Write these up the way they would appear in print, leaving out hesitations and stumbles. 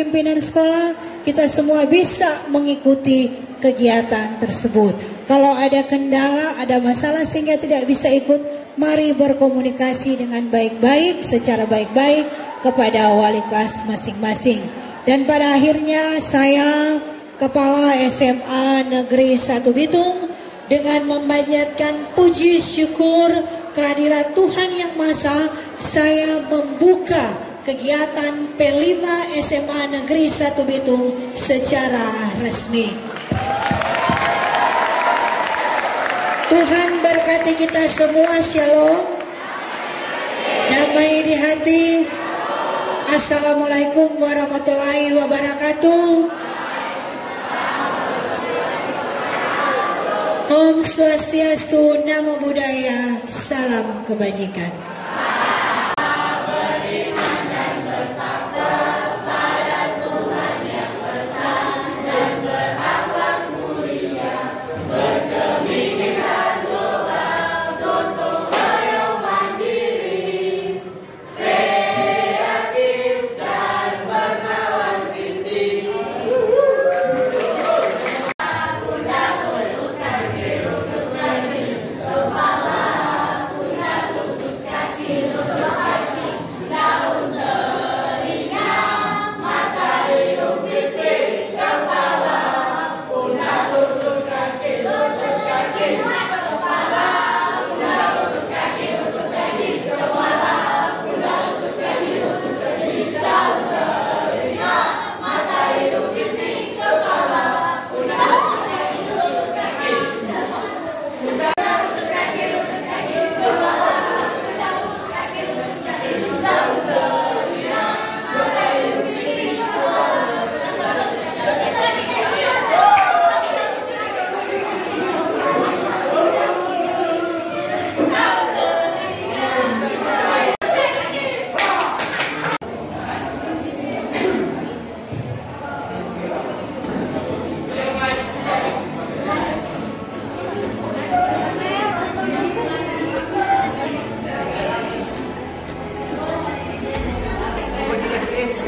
pimpinan sekolah, kita semua bisa mengikuti kegiatan tersebut. Kalau ada kendala, ada masalah sehingga tidak bisa ikut, mari berkomunikasi dengan baik-baik, secara baik-baik kepada wali kelas masing-masing. Dan pada akhirnya saya, Kepala SMA Negeri 1 Bitung, dengan memanjatkan puji syukur kehadirat Tuhan Yang Maha Esa, saya membuka kegiatan P5 SMA Negeri 1 Bitung secara resmi. Tuhan berkati kita semua, shalom. Damai di hati. Assalamualaikum warahmatullahi wabarakatuh. Om Swastiastu, Namo Buddhaya, salam kebajikan.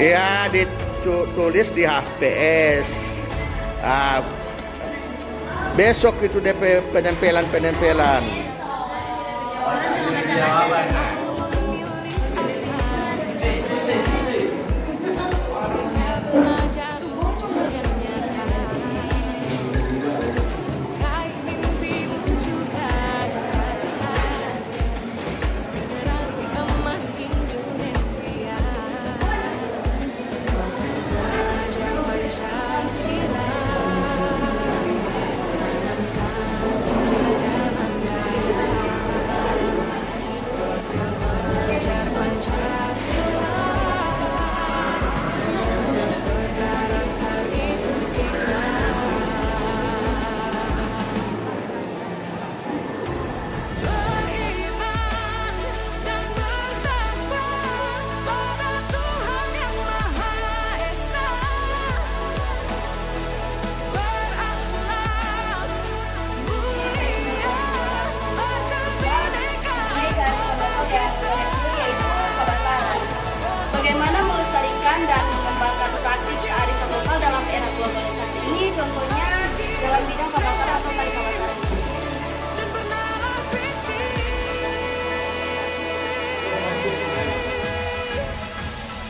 Ya, ditulis di HPS. Besok itu DP penempelan. Bagaimana melestarikan dan mengembangkan praktik kearifan lokal dalam era globalisasi ini, contohnya dalam bidang pembakaran atau tari pembakaran.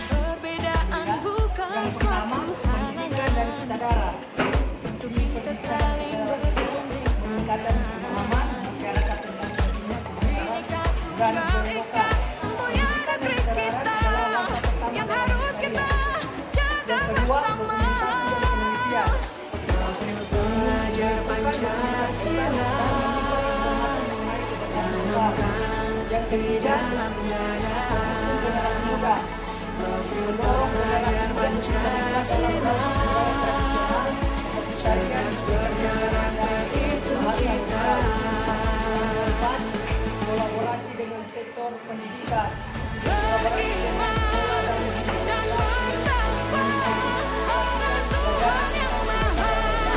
Perbedaan bukan suatu halangan dan kesadaran untuk kita saling bergandeng meningkatkan pemahaman masyarakat tentang Bhinneka Tunggal Ika, semboyan negeri kita yang harus kita jaga bersama. Belajar Pancasila, tanamkan di dalam dada. Belajar Pancasila, cerdas bergerak itu kita. kolaborasi dengan sektor pendidikan. Beriman dan bertakwa pada Tuhan Yang Maha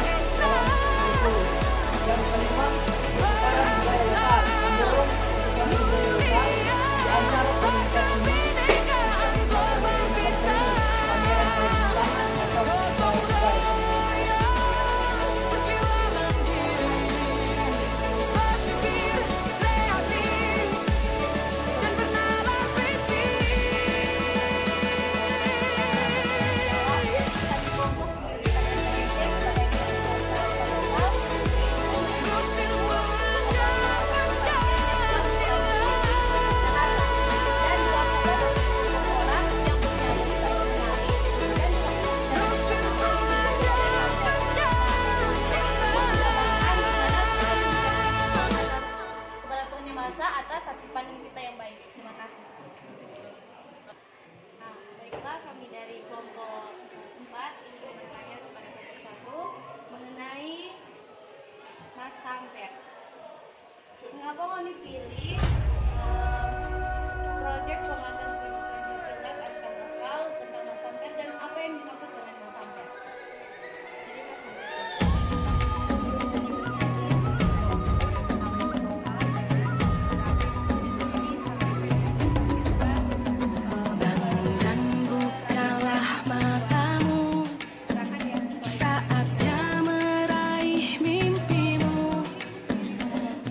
Esa. Yang kelima, penyebaran budaya lokal, mendorong perkembangan budaya lokal, agar peningkatan Kebinekaan global kita. pameran tradisi atas hasil panen kita yang baik. Terima kasih. Nah, baiklah kami dari kelompok 4 ingin bertanya kepada kelompok 1 mengenai Mas Samper. Mengapa kami pilih proyek komandan nasional antar lokal tentang Mas Samper dan apa yang dimaksud dengan Mas Samper? Jadi Mas Dan bukalah matamu, saatnya meraih mimpimu.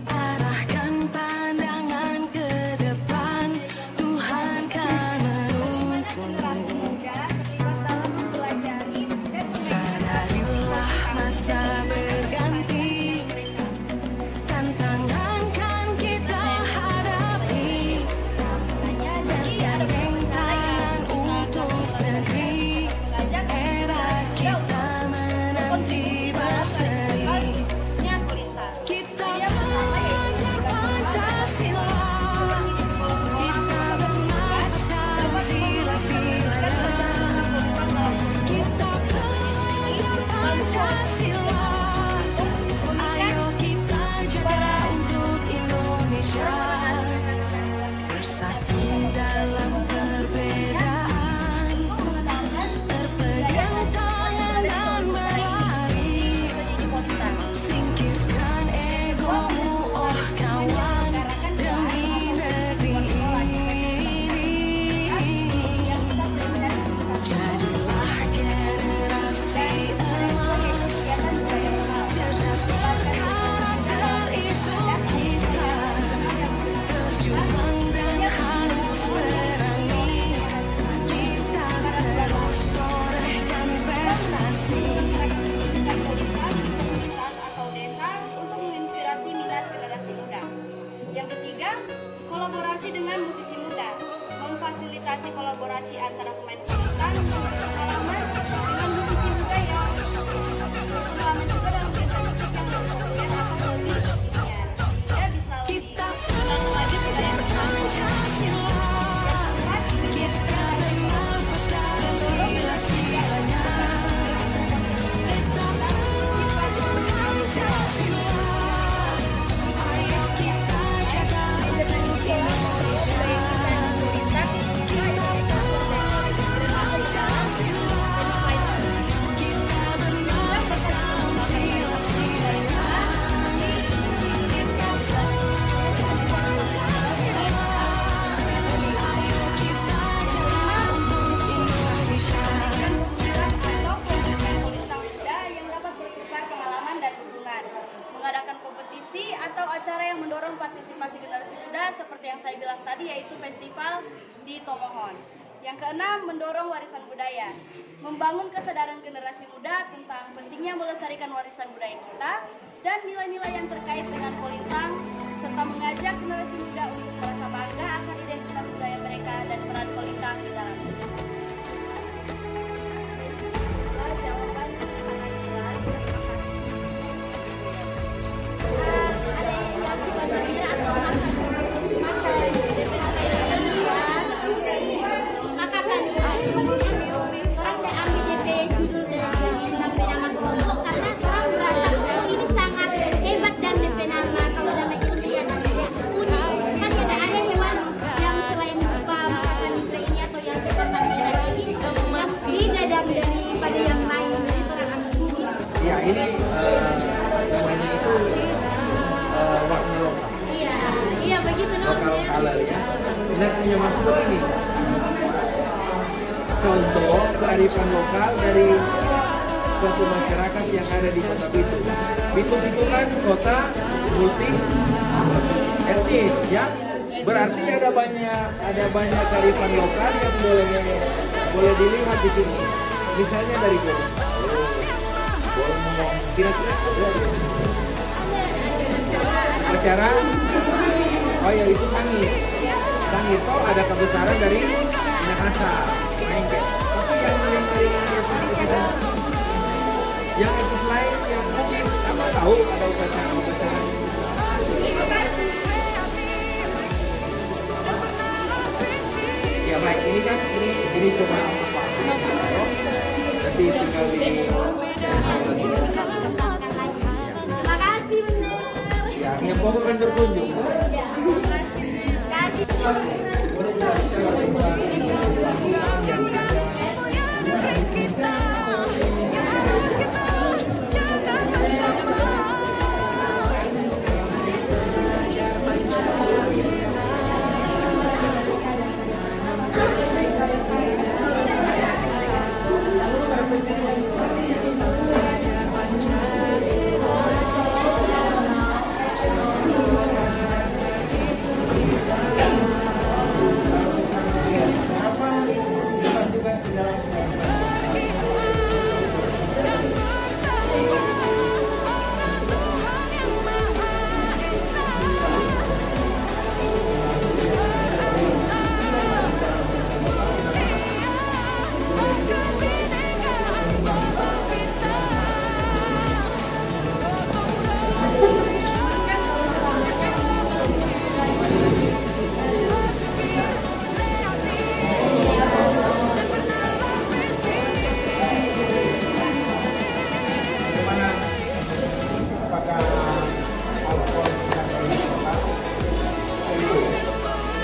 Arahkan pandangan ke depan, Tuhan kan menuntunmu. Sadarilah masa berganti, tantangan kan kita hadapi. Bergandeng tangan untuk negeri, era kita menanti berseri. Kita belajar Pancasila, kita bernafas dalam sila-silanya. Kita belajar Pancasila, ayo kita jaga untuk Indonesia. Bersatu dalam perbedaan, berpegang tangan dan berlari. Singkirkan egomu, oh kawan, demi negeri ini. Jadilah generasi emas, cerdas berkarakter itu kita. Berjuang dan harus berani, kita terus torehkan prestasi. atau desa untuk menginspirasi minat generasi muda. Yang ketiga, kolaborasi dengan musisi muda. Memfasilitasi kolaborasi antara pemain kulitan yang berpengalaman dengan musisi muda yang berpengalaman juga dalam berita musik yang berkemudian atau lebih musiknya. Ya bisa lebih Kita belajar Pancasila, kita bernafas dalam sila-silanya. Kita belajar Pancasila, ayo kita jaga untuk Indonesia. Kita belajar Pancasila, kita bernafas dalam sila-silanya. Kita belajar Pancasila, ayo kita jaga untuk Indonesia. Kulintang muda yang dapat bertukar pengalaman dan dukungan, mengadakan kompetisi atau acara yang mendorong partisipasi generasi muda seperti yang saya bilang tadi, yaitu festival di Tomohon. Yang keenam, mendorong warisan budaya, membangun kesadaran generasi muda tentang pentingnya melestarikan warisan budaya kita dan nilai-nilai yang terkait dengan Kulintang, serta mengajak generasi muda untuk merasa bangga akan identitas budaya mereka dan peran Kulintang di dalamnya. Jawaban sangat jelas. Ada yang tinggal Cibanda Mira atau maka kami orang yang ambil DP judul dari DP nama kelompok karena orang merasa ini sangat hebat dan DP nama kalau nama Indria dan dia unik kan tidak ada hewan yang selain berupa ini atau yang seperti merah ini yang beda daripada yang lain dari orang ambil ini. Ya ini namanya itu warna lokal. Iya begitu Lokal color ya. Dan punya maksud ini. Contoh kearifan lokal dari suatu masyarakat yang ada di kota Bitung. Bitung itu kan kota multi etnis ya. Berarti ada banyak kearifan lokal yang boleh dilihat di sini. Misalnya dari Gorontalo, kira-kira acara, oh ya itu Sangir itu ada kebesaran dari Minahasa, Maengket. Tapi yang etnis lain yang mungkin apa tahu ada upacara ini cuma apa? Nanti tinggal di Terima kasih bener. ya, yang pokok kan berkunjung.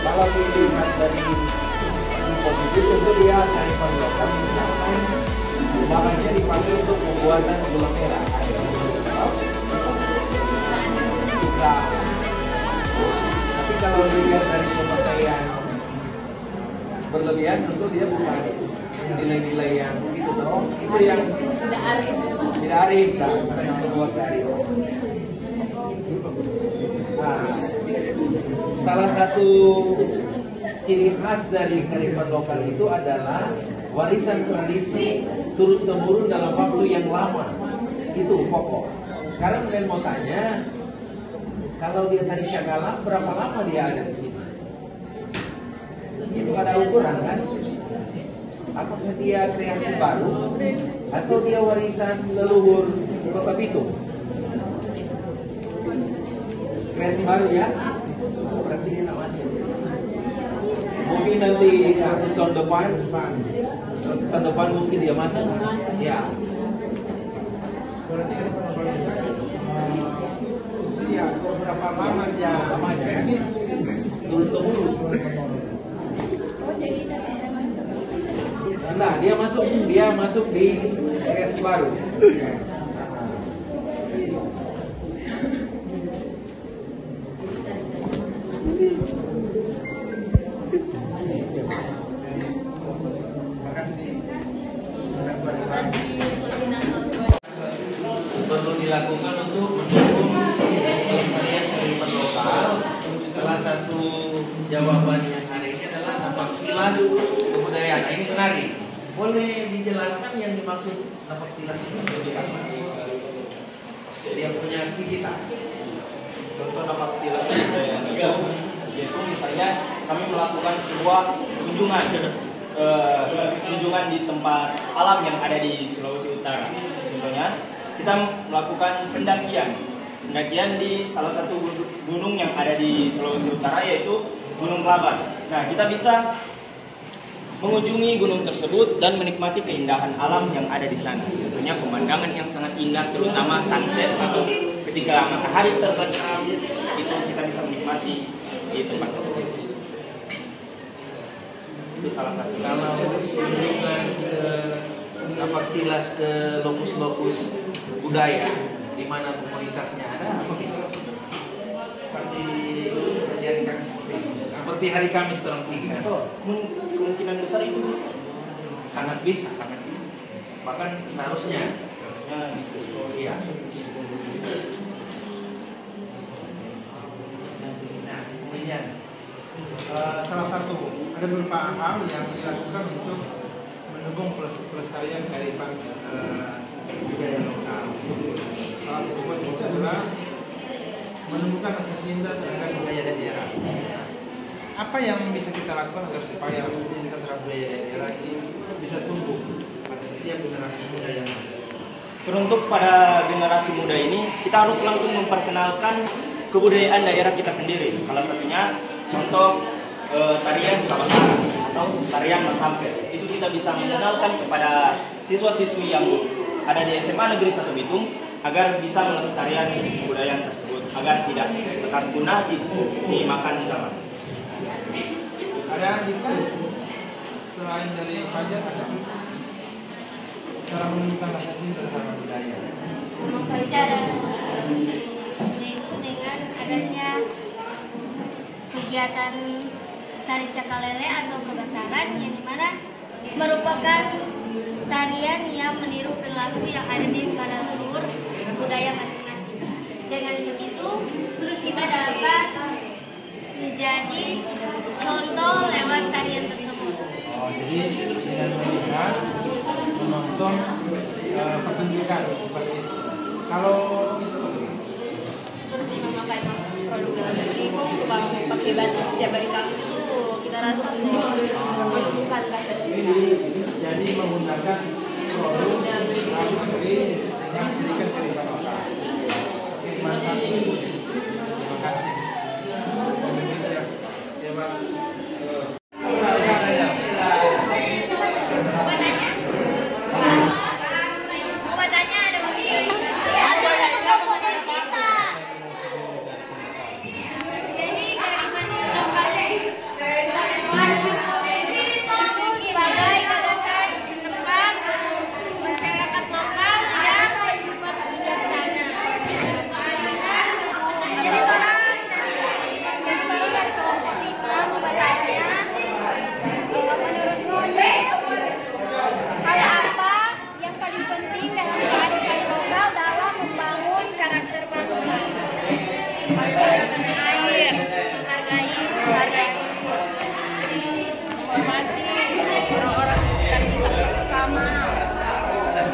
Kalau dilihat dari info itu tentu dia dari lokal mencapai bahannya dipakai untuk pembuatan gula merah. Tapi kalau dilihat dari pemakaian berlebihan tentu dia bukan nilai-nilai yang itu yang tidak arif dan yang terbuat dari salah satu ciri khas dari kearifan lokal itu adalah warisan tradisi turun-temurun dalam waktu yang lama. Itu pokok. Sekarang kalian mau tanya, kalau dia tadi Cagalang, berapa lama dia ada di sini? Itu ada ukuran kan? Apakah dia kreasi baru atau dia warisan leluhur Kota Bitung? Kreasi baru ya? Berarti dia nak masuk. Mungkin nanti 100 tahun depan mungkin dia masuk. Ya. Berarti usia berapa lama dia? Turun-temurun. Nah, dia masuk di kreasi baru. Perlu dilakukan untuk mendukung pelestarian kearifan lokal. Salah satu jawaban yang ada ini adalah napaktilas kebudayaan. Nah, ini menarik. Boleh dijelaskan yang dimaksud napaktilas ini seperti apa? Dia punya aktivitas. Contoh napaktilas kebudayaan yaitu misalnya kami melakukan sebuah kunjungan di tempat alam yang ada di Sulawesi Utara. Contohnya kita melakukan pendakian di salah satu gunung yang ada di Sulawesi Utara, yaitu Gunung Kelabat. Nah, kita bisa mengunjungi gunung tersebut dan menikmati keindahan alam yang ada di sana. Contohnya pemandangan yang sangat indah, terutama sunset atau ketika matahari terbenam, itu kita bisa menikmati di tempat tersebut. Itu salah satu. Kalau kunjungan ke napaktilas ke lokus-lokus budaya di mana komunitasnya ada, apa bisa? Seperti hari Kamis terang pilihan. Kemungkinan besar itu bisa. Sangat bisa. Bahkan seharusnya bisa. Iya. Nah, kemudian salah satu ada beberapa hal yang dilakukan untuk mendukung pelestarian kearifan budaya lokal. Salah satu poin itu adalah menemukan rasa cinta terhadap budaya daerah. Apa yang bisa kita lakukan agar supaya rasa cinta terhadap budaya daerah ini bisa tumbuh pada setiap generasi muda yang ada? Teruntuk pada generasi muda ini, kita harus langsung memperkenalkan kebudayaan daerah kita sendiri. Salah satunya contoh tarian Kabasara atau tarian Masampel. Itu kita bisa mengenalkan kepada siswa-siswi yang ada di SMA Negeri 1 Bitung agar bisa melestarikan budaya tersebut agar tidak bekas punah dimakan zaman. Ada itu selain dari pajak ada cara menunjukkan rasa cinta terhadap budaya. Cara yaitu dengan adanya kegiatan tari cakalele atau kebesaran yang dimana merupakan tarian yang meniru perilaku yang ada di leluhur budaya masing-masing. Dengan begitu kita dapat menjadi contoh lewat tarian tersebut. Jadi dengan melihat menonton pertunjukan seperti itu. Kalau Seperti memakai produk dalam negeri, kok pakai batik setiap hari Kamis itu kita rasa menunjukkan rasa cinta. jadi menggunakan produk dalam negeri dengan memberikan kearifan lokal. Oke, mantap. Terima kasih. Ya, Pak.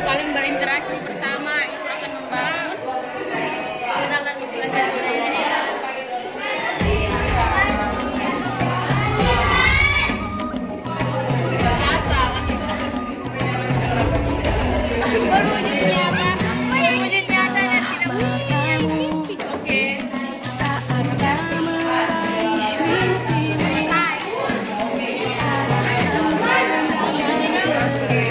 Saling berinteraksi bersama itu akan membangun kenalan belajar budaya. Berwujud nyata dan tidak mungkin. Oke. Saatnya meraih mimpi, arahkan pandangan ke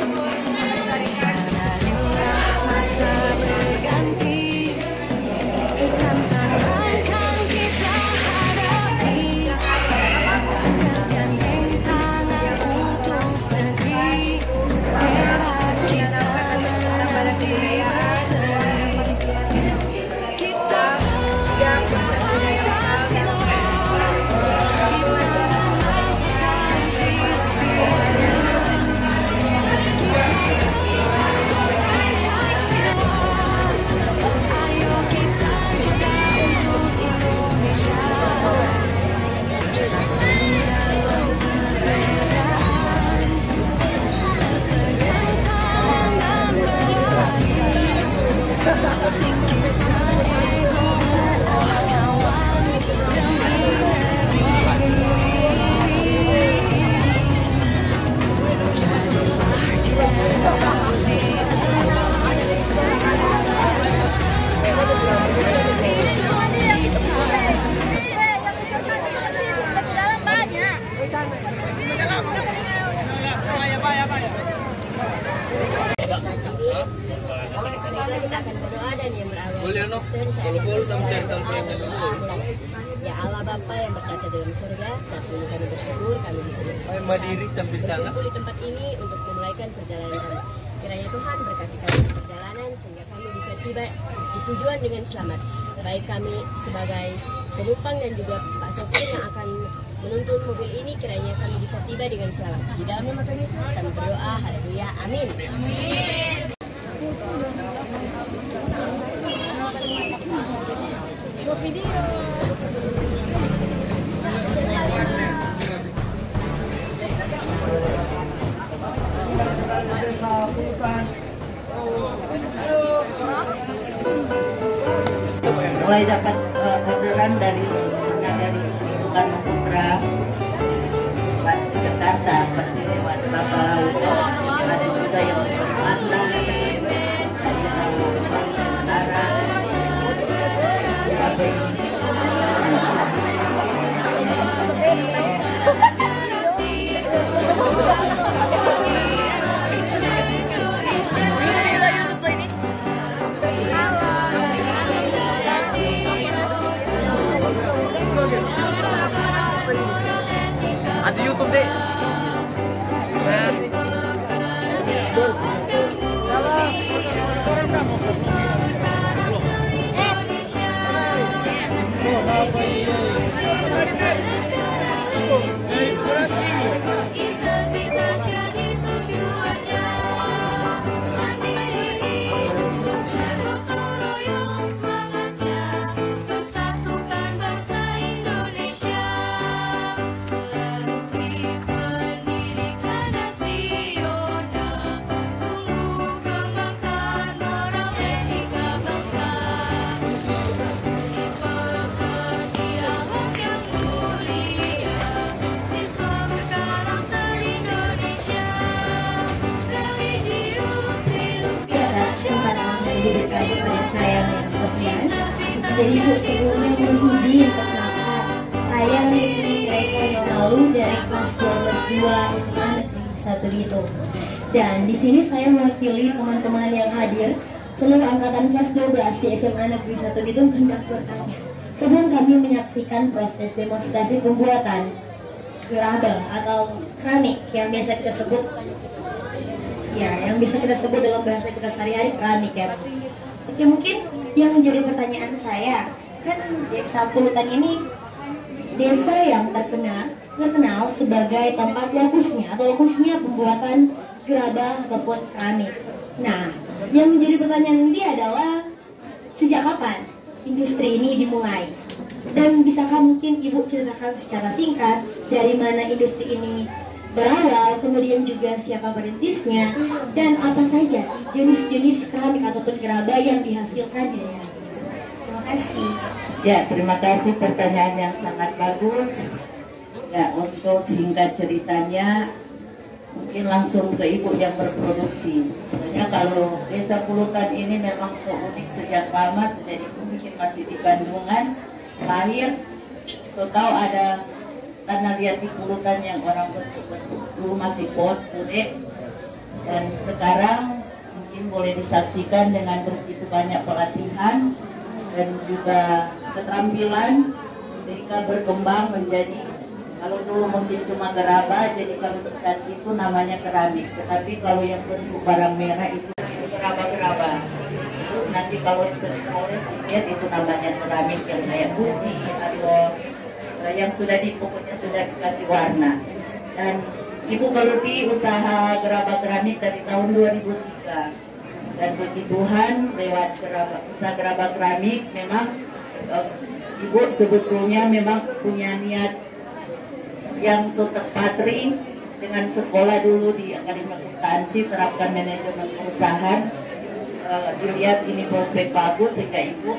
depan, sadarilah masa berganti, tantangan kan kita hadapi, bergandeng tangan untuk negeri, merah kita menanti berseri, kita belajar Pancasila, kita bernafas dalam sila-silanya. Ayo kita jaga untuk Indonesia, bersatu dalam perbedaan, berpegang tangan dan berlari, singkirkan ego, oh kawan, demi negeri. Jadilah generasi emas, cerdas berkarya itu Kita akan berdoa dan yang berawal Ya Allah Bapa yang berkata dalam surga, saat ini kami bersyukur kami bisa berkumpul di tempat ini untuk memulaikan perjalanan kami. Kiranya Tuhan berkati kami di perjalanan sehingga kami bisa tiba di tujuan dengan selamat. Baik kami sebagai penumpang dan juga Pak Sopir yang akan menuntun mobil ini, kiranya kami bisa tiba dengan selamat. Di dalam nama Tuhan Yesus kami berdoa, haleluya, amin. Amin. Mulai dapat orderan dari Soekarno Putra, pas dekat saat pasti lewat Bapak ada juga yang bermantan dari Utara sampai Jadi Bu, sebelumnya mohon izin perkenalkan, saya Nitri Lalu dari kelas 12-2 SMA Negeri 1 Bitung. Dan di sini saya mewakili teman-teman yang hadir seluruh angkatan kelas 12 di SMA Negeri 1 Bitung hendak bertanya. Sebelum kami menyaksikan proses demonstrasi pembuatan gerabah atau keramik yang biasa kita sebut, yang bisa kita sebut dalam bahasa kita sehari-hari keramik ya. Oke, mungkin yang menjadi pertanyaan saya, kan Desa Pulutan ini desa yang terkenal sebagai tempat lokusnya pembuatan gerabah ataupun keramik. Nah, yang menjadi pertanyaan nanti adalah sejak kapan industri ini dimulai? Dan bisakah mungkin Ibu ceritakan secara singkat dari mana industri ini berawal, kemudian juga siapa perintisnya, dan apa saja sih jenis-jenis keramik ataupun gerabah yang dihasilkan di daerah? Terima kasih. Ya, terima kasih, pertanyaan yang sangat bagus. Ya, untuk singkat ceritanya, mungkin langsung ke Ibu yang berproduksi. Sebenarnya kalau Desa Pulutan ini memang seunik sejak lama, sejak Ibu mungkin masih di Bandungan, lahir, tahu ada tanah liat di Pulutan yang orang bentuk-bentuk dulu masih pot, kude, dan sekarang mungkin boleh disaksikan dengan begitu banyak pelatihan dan juga keterampilan sehingga berkembang menjadi, kalau dulu mungkin cuma gerabah, jadi kalau ikan itu namanya keramik, tetapi kalau yang bentuk barang merah itu gerabah-gerabah. Nanti kalau boleh lihat itu namanya keramik yang kayak guci atau yang sudah pokoknya sudah dikasih warna. Dan Ibu geluti usaha gerabah keramik dari tahun 2003. Dan puji Tuhan lewat usaha gerabah keramik memang Ibu sebetulnya memang punya niat yang patri dengan sekolah dulu di Akademi Akuntansi, terapkan manajemen perusahaan. Dilihat ini prospek bagus sehingga Ibu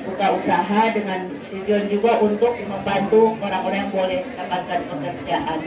buka usaha dengan tujuan juga untuk membantu orang-orang yang boleh mendapatkan pekerjaan.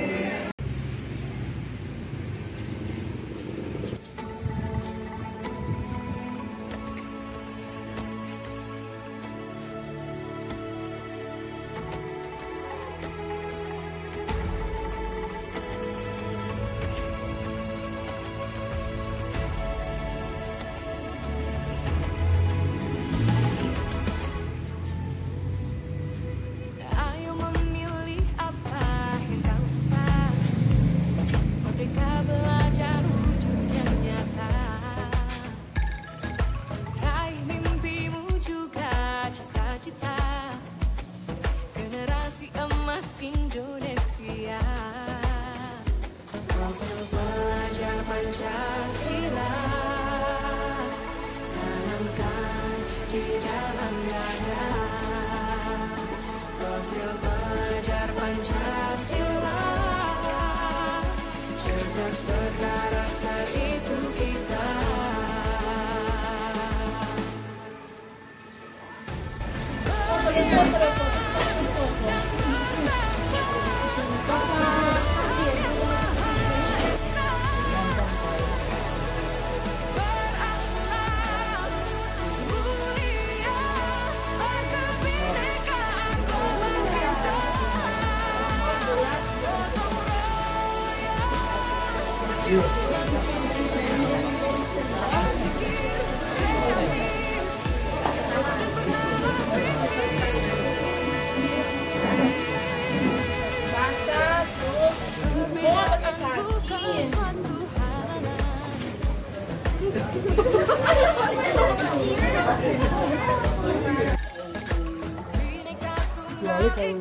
sekali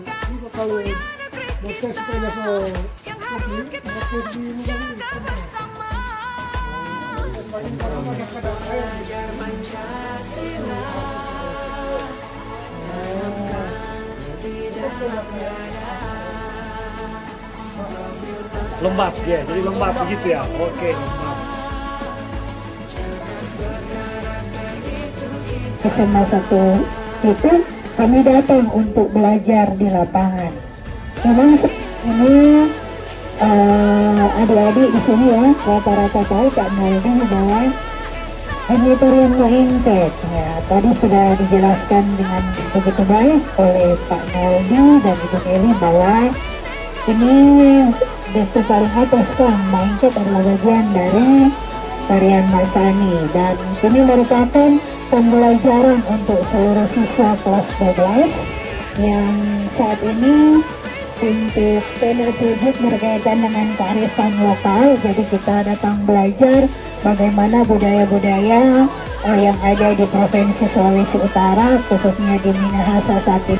kalau motor supaya level kopi, motor di muka ini. Lembab ya, jadi lembab begitu ya. Oke, lembab. SMA 1 itu kami datang untuk belajar di lapangan. Memang ini adik-adik di sini ya rata-rata tahu Pak Noldi bahwa Emitorium Engket ya, tadi sudah dijelaskan dengan begitu baik oleh Pak Noldi dan Ibu Eli bahwa ini destu paling atas kan, Engket adalah bagian dari tarian Masani dan ini merupakan pembelajaran untuk seluruh siswa kelas 12 yang saat ini untuk tema tujuh berkaitan dengan kearifan lokal. Jadi kita datang belajar bagaimana budaya-budaya yang ada di Provinsi Sulawesi Utara, khususnya di Minahasa saat ini.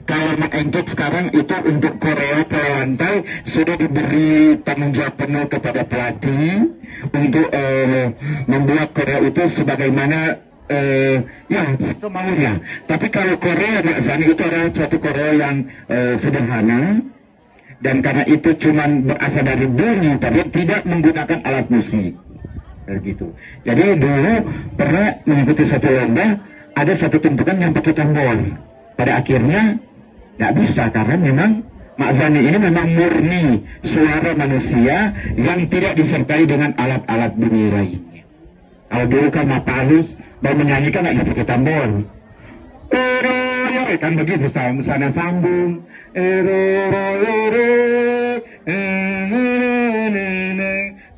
Kalau Engket sekarang itu untuk koreo Pelawantai sudah diberi tanggung jawab penuh kepada pelatih untuk membuat koreo itu sebagaimana ya semaunya. Tapi kalau koreo Mak Zani itu adalah suatu koreo yang sederhana dan karena itu cuma berasal dari bunyi tapi tidak menggunakan alat musik gitu. Jadi dulu pernah mengikuti satu lomba, ada satu tumpukan yang pakai tombol. Pada akhirnya nggak bisa karena memang Mak Zani ini memang murni suara manusia yang tidak disertai dengan alat-alat bunyi lainnya. Kalau dulu kan Mak Palus mau menyanyikan nggak pakai tombol. Kan begitu sana sambung.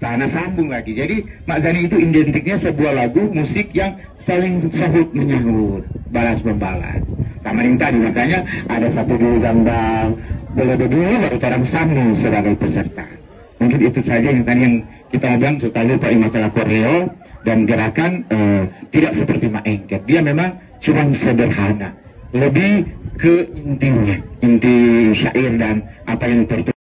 Sana sambung lagi. Jadi Mak Zani itu identiknya sebuah lagu musik yang saling sahut menyahut, balas membalas. Sama yang tadi makanya ada satu dulu gambar boleh begini baru orang sambung sebagai peserta. Mungkin itu saja yang tadi yang kita bilang suka lupa masalah koreo dan gerakan tidak seperti Mak Engket. Dia memang cuma sederhana, lebih ke intinya, inti syair dan apa yang tertulis.